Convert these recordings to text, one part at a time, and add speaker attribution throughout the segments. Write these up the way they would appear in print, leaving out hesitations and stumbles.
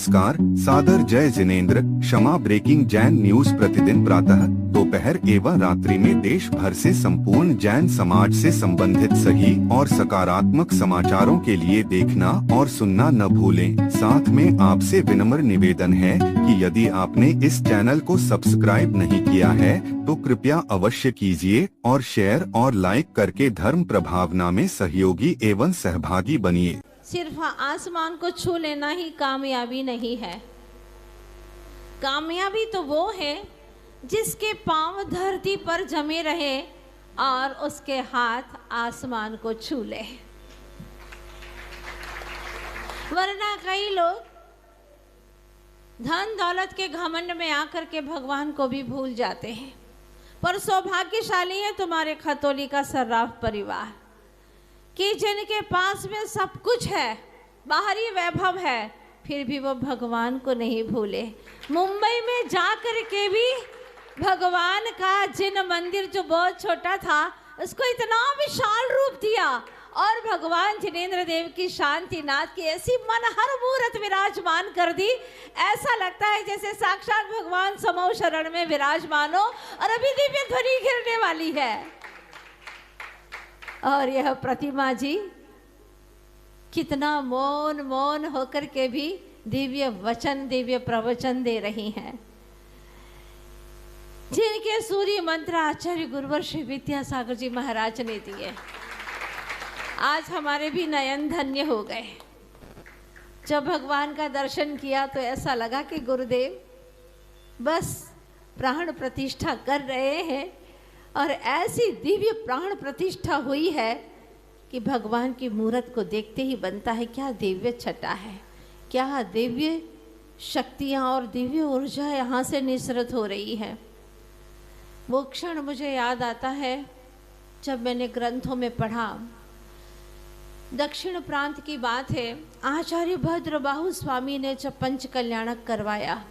Speaker 1: नमस्कार, सादर जय जिनेंद्र। क्षमा ब्रेकिंग जैन न्यूज प्रतिदिन प्रातः, दोपहर एवं रात्रि में देश भर से संपूर्ण जैन समाज से संबंधित सही और सकारात्मक समाचारों के लिए देखना और सुनना न भूलें। साथ में आपसे विनम्र निवेदन है कि यदि आपने इस चैनल को सब्सक्राइब नहीं किया है तो कृपया अवश्य कीजिए और शेयर और लाइक करके धर्म प्रभावना में सहयोगी एवं सहभागी बनिए।
Speaker 2: सिर्फ आसमान को छू लेना ही कामयाबी नहीं है। कामयाबी तो वो है जिसके पांव धरती पर जमे रहे और उसके हाथ आसमान को छू ले। वरना कई लोग धन दौलत के घमंड में आकर के भगवान को भी भूल जाते हैं। पर सौभाग्यशाली है तुम्हारे खतौली का सर्राफ परिवार कि जिनके पास में सब कुछ है, बाहरी वैभव है, फिर भी वो भगवान को नहीं भूले। मुंबई में जा कर के भी भगवान का जिन मंदिर जो बहुत छोटा था उसको इतना विशाल रूप दिया और भगवान जिनेंद्र देव की शांतिनाथ की ऐसी मनहर मूर्त विराजमान कर दी। ऐसा लगता है जैसे साक्षात भगवान समो शरण में विराजमान हो और अभी दिव्य ध्वनि गिरने वाली है। और यह प्रतिमा जी कितना मौन मौन होकर के भी दिव्य वचन दिव्य प्रवचन दे रही हैं, जिनके सूर्य मंत्र आचार्य गुरुवर श्री विद्यासागर जी महाराज ने दिए। आज हमारे भी नयन धन्य हो गए। जब भगवान का दर्शन किया तो ऐसा लगा कि गुरुदेव बस प्राण प्रतिष्ठा कर रहे हैं और ऐसी दिव्य प्राण प्रतिष्ठा हुई है कि भगवान की मूर्त को देखते ही बनता है क्या दिव्य छटा है, क्या दिव्य शक्तियाँ और दिव्य ऊर्जा यहाँ से निसृत हो रही है। वो क्षण मुझे याद आता है जब मैंने ग्रंथों में पढ़ा। दक्षिण प्रांत की बात है, आचार्य भद्रबाहु स्वामी ने जब पंच कल्याणक करवाया,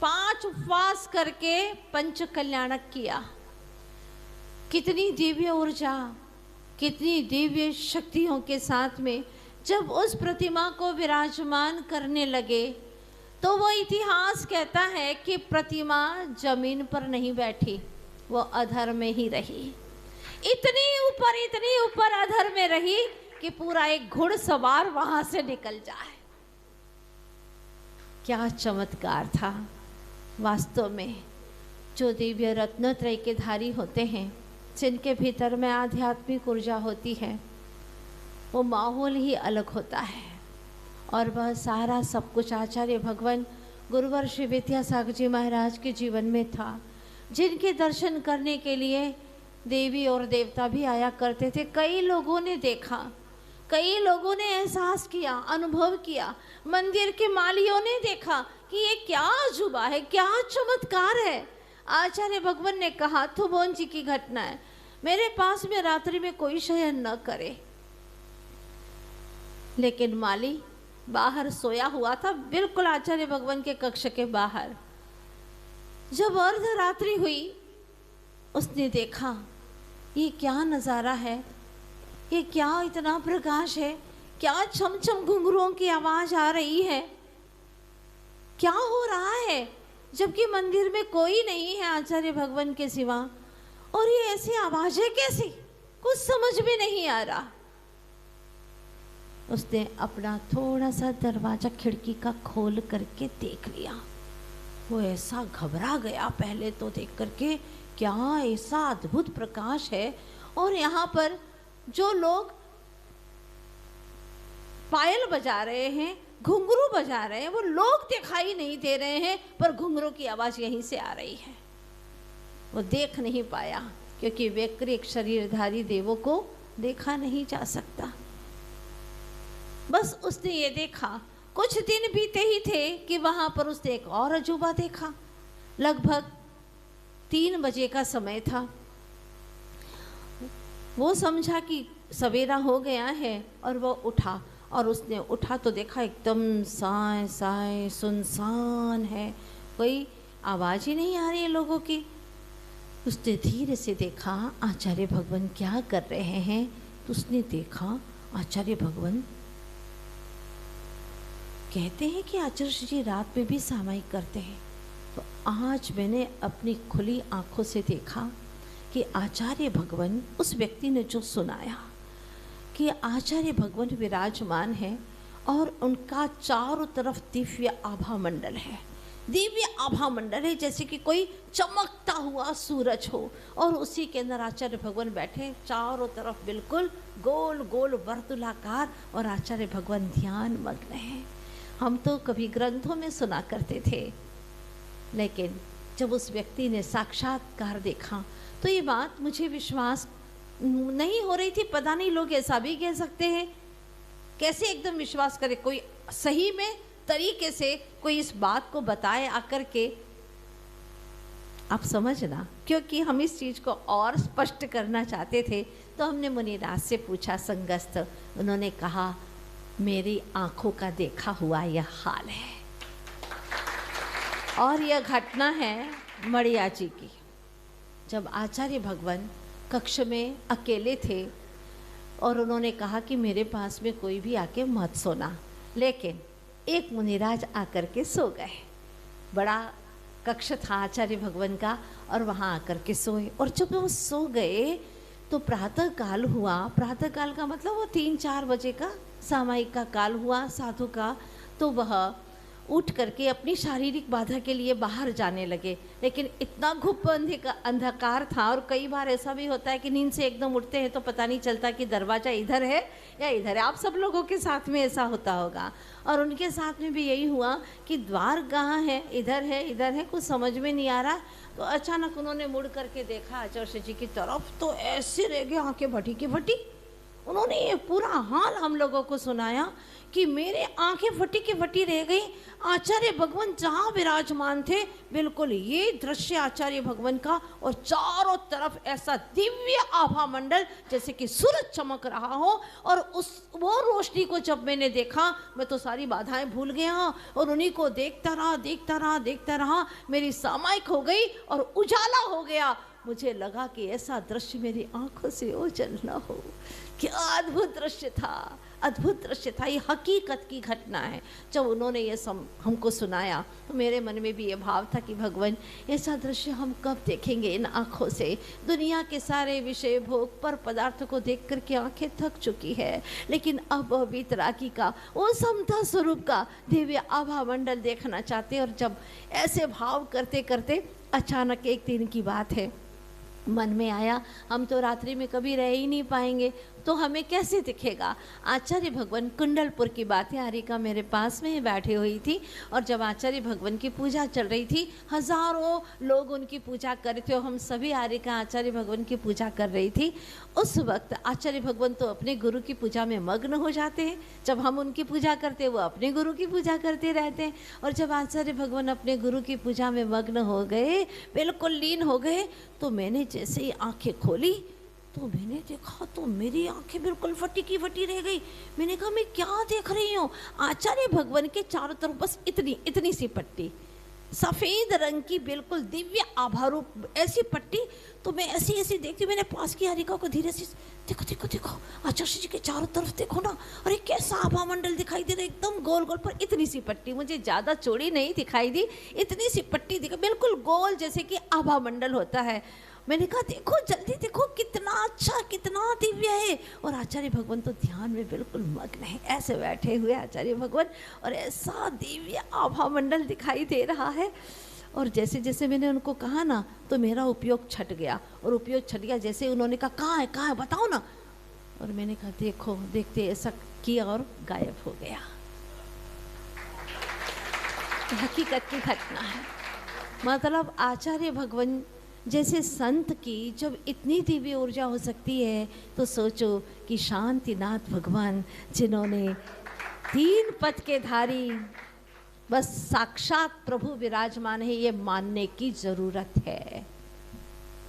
Speaker 2: 5 उपवास करके पंच कल्याणक किया। कितनी दिव्य ऊर्जा, कितनी दिव्य शक्तियों के साथ में जब उस प्रतिमा को विराजमान करने लगे तो वो इतिहास कहता है कि प्रतिमा जमीन पर नहीं बैठी, वो अधर में ही रही। इतनी ऊपर अधर में रही कि पूरा एक घुड़सवार वहां से निकल जाए। क्या चमत्कार था। वास्तव में जो दिव्य रत्नत्रय के धारी होते हैं, जिनके भीतर में आध्यात्मिक ऊर्जा होती है, वो माहौल ही अलग होता है। और वह सारा सब कुछ आचार्य भगवान गुरुवर श्री विद्यासागर जी महाराज के जीवन में था, जिनके दर्शन करने के लिए देवी और देवता भी आया करते थे। कई लोगों ने देखा, कई लोगों ने एहसास किया, अनुभव किया। मंदिर के मालियों ने देखा कि ये क्या अजूबा है, क्या चमत्कार है। आचार्य भगवान ने कहा, थुबोन जी की घटना है, मेरे पास में रात्रि में कोई शयन न करे। लेकिन माली बाहर सोया हुआ था, बिल्कुल आचार्य भगवान के कक्ष के बाहर। जब अर्धरात्रि हुई, उसने देखा ये क्या नज़ारा है, ये क्या इतना प्रकाश है, क्या छमछम घुंघरुओं की आवाज़ आ रही है, क्या हो रहा है, जबकि मंदिर में कोई नहीं है आचार्य भगवान के सिवा, और ये ऐसी आवाज़ें कैसी, कुछ समझ में नहीं आ रहा। उसने अपना थोड़ा सा दरवाजा खिड़की का खोल करके देख लिया। वो ऐसा घबरा गया पहले तो देख करके, क्या ऐसा अद्भुत प्रकाश है। और यहाँ पर जो लोग पायल बजा रहे हैं, घुंघरू बजा रहे हैं, वो लोग दिखाई नहीं दे रहे हैं, पर घुंघरू की आवाज़ यहीं से आ रही है। वो देख नहीं पाया क्योंकि वैकृत शरीरधारी देवों को देखा नहीं जा सकता। बस उसने ये देखा। कुछ दिन बीते ही थे कि वहाँ पर उसने एक और अजूबा देखा। लगभग 3 बजे का समय था। वो समझा कि सवेरा हो गया है और वो उठा, और उसने उठा तो देखा एकदम साए साए सुनसान है, कोई आवाज़ ही नहीं आ रही है लोगों की। उसने धीरे से देखा आचार्य भगवान क्या कर रहे हैं, तो उसने देखा आचार्य भगवान कहते हैं कि आचार्य जी रात में भी सामायिक करते हैं। तो आज मैंने अपनी खुली आंखों से देखा कि आचार्य भगवान, उस व्यक्ति ने जो सुनाया कि आचार्य भगवान विराजमान है और उनका चारों तरफ दिव्य आभा मंडल है। दिव्य आभा मंडल है जैसे कि कोई चमकता हुआ सूरज हो और उसी के अंदर आचार्य भगवान बैठे, चारों तरफ बिल्कुल गोल गोल वर्तुलाकार, और आचार्य भगवान ध्यान मग्न है। हम तो कभी ग्रंथों में सुना करते थे, लेकिन जब उस व्यक्ति ने साक्षात्कार देखा तो ये बात मुझे विश्वास नहीं हो रही थी। पता नहीं लोग ऐसा भी कह सकते हैं, कैसे एकदम विश्वास करे, कोई सही में तरीके से कोई इस बात को बताए आकर के। आप समझना, क्योंकि हम इस चीज़ को और स्पष्ट करना चाहते थे तो हमने मुनिराज से पूछा संगस्थ। उन्होंने कहा मेरी आंखों का देखा हुआ यह हाल है। और यह घटना है मड़िया जी की। जब आचार्य भगवान कक्ष में अकेले थे और उन्होंने कहा कि मेरे पास में कोई भी आके मत सोना, लेकिन एक मुनिराज आकर के सो गए। बड़ा कक्ष था आचार्य भगवान का और वहाँ आकर के सोए। और जब वो सो गए तो प्रातः काल हुआ। प्रातः काल का मतलब वो 3-4 बजे का सामायिक का काल हुआ साधु का। तो वह उठ करके अपनी शारीरिक बाधा के लिए बाहर जाने लगे, लेकिन इतना घुप अंधकार था। और कई बार ऐसा भी होता है कि नींद से एकदम उठते हैं तो पता नहीं चलता कि दरवाज़ा इधर है या इधर है। आप सब लोगों के साथ में ऐसा होता होगा, और उनके साथ में भी यही हुआ कि द्वार कहाँ है, इधर है, कुछ समझ में नहीं आ रहा। तो अचानक उन्होंने मुड़ करके देखा आचार्य जी की तरफ, तो ऐसे रह गए आंखें फटी की फटी। उन्होंने ये पूरा हाल हम लोगों को सुनाया कि मेरे आंखें फटी की फटी रह गई। आचार्य भगवान जहाँ विराजमान थे, बिल्कुल ये दृश्य आचार्य भगवान का, और चारों तरफ ऐसा दिव्य आभा मंडल जैसे कि सूरज चमक रहा हो। और वो रोशनी को जब मैंने देखा, मैं तो सारी बाधाएं भूल गया और उन्हीं को देखता रहा। मेरी सामायिक हो गई और उजाला हो गया। मुझे लगा कि ऐसा दृश्य मेरी आंखों से ओझल न हो। क्या अद्भुत दृश्य था, अद्भुत दृश्य था। ये हकीकत की घटना है। जब उन्होंने ये हमको सुनाया तो मेरे मन में भी ये भाव था कि भगवान, ऐसा दृश्य हम कब देखेंगे इन आँखों से। दुनिया के सारे विषय भोग पर पदार्थ को देख कर के आँखें थक चुकी है, लेकिन अब वीतरागी का, वो समता स्वरूप का दिव्य आभा मंडल देखना चाहते। और जब ऐसे भाव करते करते अचानक एक दिन की बात है, मन में आया हम तो रात्रि में कभी रह ही नहीं पाएंगे, तो हमें कैसे दिखेगा। आचार्य भगवान, कुंडलपुर की बात है, हारिका मेरे पास में बैठी हुई थी और जब आचार्य भगवान की पूजा चल रही थी, हजारों लोग उनकी पूजा कर रहे थे और हम सभी हारिका आचार्य भगवान की पूजा कर रही थी। उस वक्त आचार्य भगवान तो अपने गुरु की पूजा में मग्न हो जाते हैं। जब हम उनकी पूजा करते हैं, वो अपने गुरु की पूजा करते रहते हैं। और जब आचार्य भगवान अपने गुरु की पूजा में मग्न हो गए, बिल्कुल लीन हो गए, तो मैंने जैसे ही आंखें खोली तो मैंने देखा तो मेरी आंखें बिल्कुल फटी की फटी रह गई। मैंने कहा मैं क्या देख रही हूँ। आचार्य भगवान के चारों तरफ बस इतनी सी पट्टी, सफ़ेद रंग की बिल्कुल दिव्य आभारूप ऐसी पट्टी। तो मैं ऐसी देखती, मैंने पास की हारिका को धीरे से, देखो आचार्य जी के चारों तरफ देखो ना, अरे कैसा आभा मंडल दिखाई दे रहा है, एकदम गोल गोल पर इतनी सी पट्टी। मुझे ज़्यादा चौड़ी नहीं दिखाई दी, इतनी सी पट्टी दिखा, बिल्कुल गोल जैसे कि आभा मंडल होता है। मैंने कहा देखो जल्दी देखो, कितना अच्छा, कितना दिव्य है। और आचार्य भगवान तो ध्यान में बिल्कुल मग्न है, ऐसे बैठे हुए आचार्य भगवान, और ऐसा दिव्य आभा मंडल दिखाई दे रहा है। और जैसे जैसे मैंने उनको कहा ना, तो मेरा उपयोग छट गया। और उपयोग छट गया जैसे उन्होंने कहा कहाँ है बताओ ना। और मैंने कहा देखो, देखते ऐसा किया और गायब हो गया। हकीकत की घटना है। मतलब आचार्य भगवान जैसे संत की जब इतनी दिव्य ऊर्जा हो सकती है, तो सोचो कि शांतिनाथ भगवान, जिन्होंने 3 पद के धारी, बस साक्षात प्रभु विराजमान है, ये मानने की जरूरत है।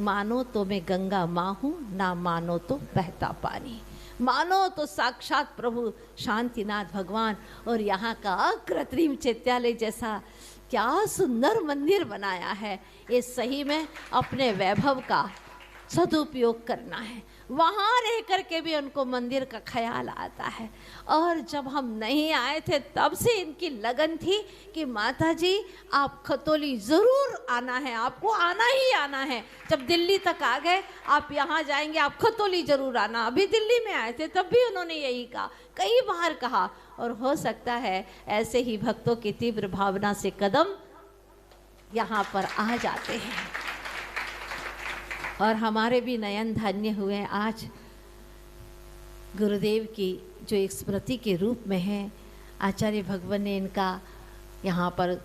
Speaker 2: मानो तो मैं गंगा माँ हूँ, ना मानो तो बहता पानी। मानो तो साक्षात प्रभु शांतिनाथ भगवान। और यहाँ का कृत्रिम चैत्यालय जैसा क्या सुंदर मंदिर बनाया है। ये सही में अपने वैभव का सदुपयोग करना है। वहाँ रह कर के भी उनको मंदिर का ख्याल आता है। और जब हम नहीं आए थे तब से इनकी लगन थी कि माता जी आप खतौली ज़रूर आना है, आपको आना ही आना है। जब दिल्ली तक आ गए, आप यहाँ जाएंगे, आप खतौली ज़रूर आना। अभी दिल्ली में आए थे तब भी उन्होंने यही कहा, कई बार कहा। और हो सकता है ऐसे ही भक्तों की तीव्र भावना से कदम यहाँ पर आ जाते हैं और हमारे भी नयन धन्य हुए। आज गुरुदेव की जो एक स्मृति के रूप में है, आचार्य भगवान ने इनका यहाँ पर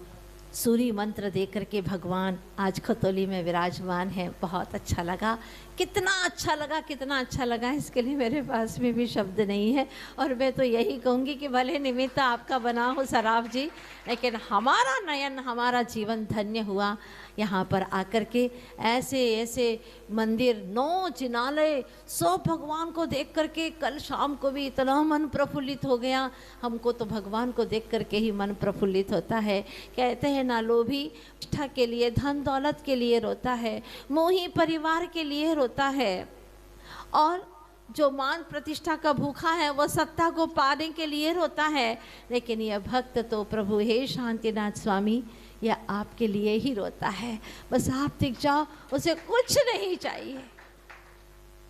Speaker 2: सूर्य मंत्र दे करके भगवान आज खतौली में विराजमान है। बहुत अच्छा लगा, कितना अच्छा लगा, कितना अच्छा लगा, इसके लिए मेरे पास में भी शब्द नहीं है। और मैं तो यही कहूँगी कि भले निमित्त आपका बना हो सराफ जी, लेकिन हमारा नयन, हमारा जीवन धन्य हुआ यहाँ पर आकर के। ऐसे ऐसे मंदिर, 9 जिनालय, सब भगवान को देख करके कल शाम को भी इतना मन प्रफुल्लित हो गया। हमको तो भगवान को देख करके ही मन प्रफुल्लित होता है। कहते हैं ना, लोभी निष्ठा के लिए, धन दौलत के लिए रोता है, मोही परिवार के लिए रोता है, और जो मान प्रतिष्ठा का भूखा है वो सत्ता को पाने के लिए रोता है। लेकिन यह भक्त तो प्रभु हे शांतिनाथ स्वामी, यह आपके लिए ही रोता है। बस आप दिख जाओ, उसे कुछ नहीं चाहिए,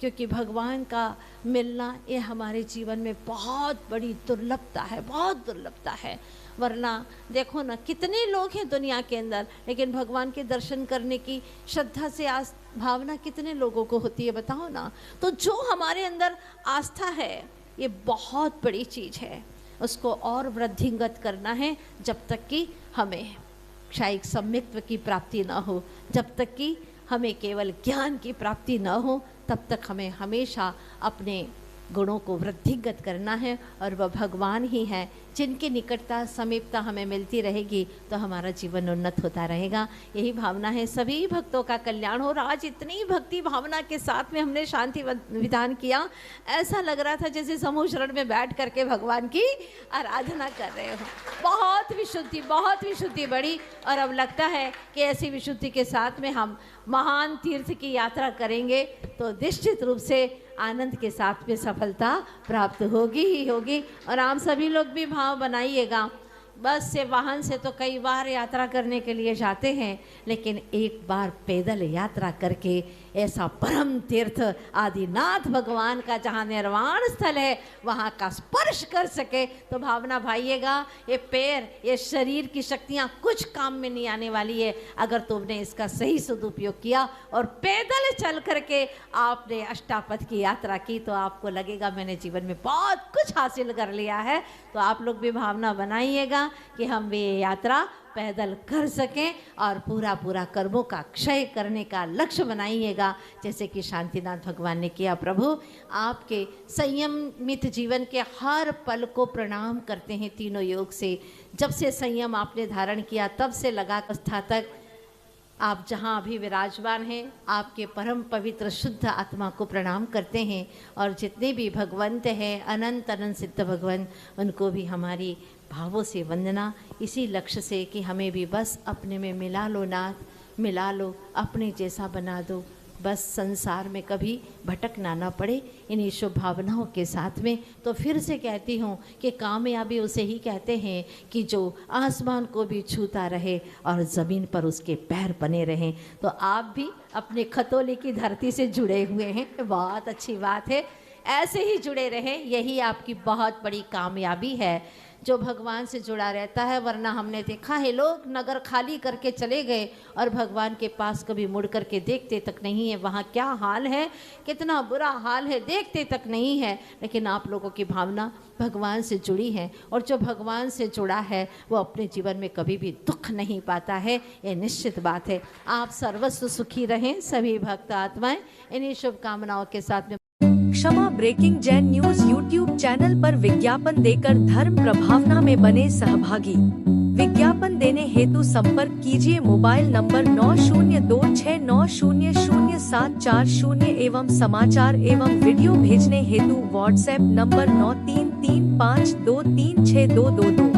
Speaker 2: क्योंकि भगवान का मिलना ये हमारे जीवन में बहुत बड़ी दुर्लभता है, बहुत दुर्लभता है। वरना देखो ना, कितने लोग हैं दुनिया के अंदर, लेकिन भगवान के दर्शन करने की श्रद्धा से भावना कितने लोगों को होती है, बताओ ना। तो जो हमारे अंदर आस्था है, ये बहुत बड़ी चीज़ है, उसको और वृद्धिंगत करना है। जब तक कि हमें क्षायिक सम्यक्त्व की प्राप्ति न हो, जब तक कि हमें केवल ज्ञान की प्राप्ति न हो, तब तक हमें हमेशा अपने गुणों को वृद्धिगत करना है। और वह भगवान ही है, जिनकी निकटता, समीपता हमें मिलती रहेगी तो हमारा जीवन उन्नत होता रहेगा। यही भावना है, सभी भक्तों का कल्याण हो। और आज इतनी भक्ति भावना के साथ में हमने शांति विधान किया, ऐसा लग रहा था जैसे समूह शरण में बैठ करके भगवान की आराधना कर रहे हो। बहुत विशुद्धि, बहुत विशुद्धि बढ़ी। और अब लगता है कि ऐसी विशुद्धि के साथ में हम महान तीर्थ की यात्रा करेंगे तो निश्चित रूप से आनंद के साथ में सफलता प्राप्त होगी ही होगी। और आप सभी लोग भी भाव बनाइएगा। बस से, वाहन से तो कई बार यात्रा करने के लिए जाते हैं, लेकिन एक बार पैदल यात्रा करके ऐसा परम तीर्थ आदिनाथ भगवान का जहाँ निर्वाण स्थल है वहाँ का स्पर्श कर सके तो भावना भाइएगा, ये पैर, ये शरीर की शक्तियाँ कुछ काम में नहीं आने वाली है अगर तुमने इसका सही सदुपयोग किया और पैदल चल करके आपने अष्टापथ की यात्रा की तो आपको लगेगा मैंने जीवन में बहुत कुछ हासिल कर लिया है। तो आप लोग भी भावना बनाइएगा कि हम भी ये यात्रा पैदल कर सकें और पूरा पूरा कर्मों का क्षय करने का लक्ष्य बनाइएगा, जैसे कि शांतिनाथ भगवान ने किया। प्रभु आपके संयमित जीवन के हर पल को प्रणाम करते हैं तीनों योग से। जब से संयम आपने धारण किया तब से लगा अवस्था तक आप जहाँ अभी विराजमान हैं, आपके परम पवित्र शुद्ध आत्मा को प्रणाम करते हैं। और जितने भी भगवंत हैं, अनंत अनंत सिद्ध भगवंत, उनको भी हमारी भावों से वंदना, इसी लक्ष्य से कि हमें भी बस अपने में मिला लो नाथ, मिला लो, अपने जैसा बना दो, बस संसार में कभी भटकना ना पड़े। इन्हीं शुभ भावनाओं के साथ में तो फिर से कहती हूँ कि कामयाबी उसे ही कहते हैं कि जो आसमान को भी छूता रहे और ज़मीन पर उसके पैर बने रहें। तो आप भी अपने खतौली की धरती से जुड़े हुए हैं, बहुत अच्छी बात है, ऐसे ही जुड़े रहें, यही आपकी बहुत बड़ी कामयाबी है जो भगवान से जुड़ा रहता है। वरना हमने देखा है लोग नगर खाली करके चले गए और भगवान के पास कभी मुड़ करके देखते तक नहीं है, वहाँ क्या हाल है, कितना बुरा हाल है, देखते तक नहीं है। लेकिन आप लोगों की भावना भगवान से जुड़ी है और जो भगवान से जुड़ा है वो अपने जीवन में कभी भी दुख नहीं पाता है, ये निश्चित बात है। आप सर्वस्व सुखी रहें सभी भक्त आत्माएं, इन्हीं शुभकामनाओं के साथ में।
Speaker 3: Kshama breaking Jain news YouTube channel पर विज्ञापन देकर धर्म प्रभावना में बने सहभागी। विज्ञापन देने हेतु संपर्क कीजिए मोबाइल नंबर 9026900740 एवं समाचार एवं वीडियो भेजने हेतु WhatsApp number 9335236222।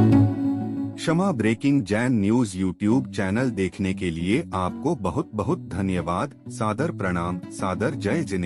Speaker 1: Kshama breaking Jain news YouTube channel देखने के लिए आपको बहुत बहुत धन्यवाद। सादर प्रणाम, सादर जय जिनेंद्र।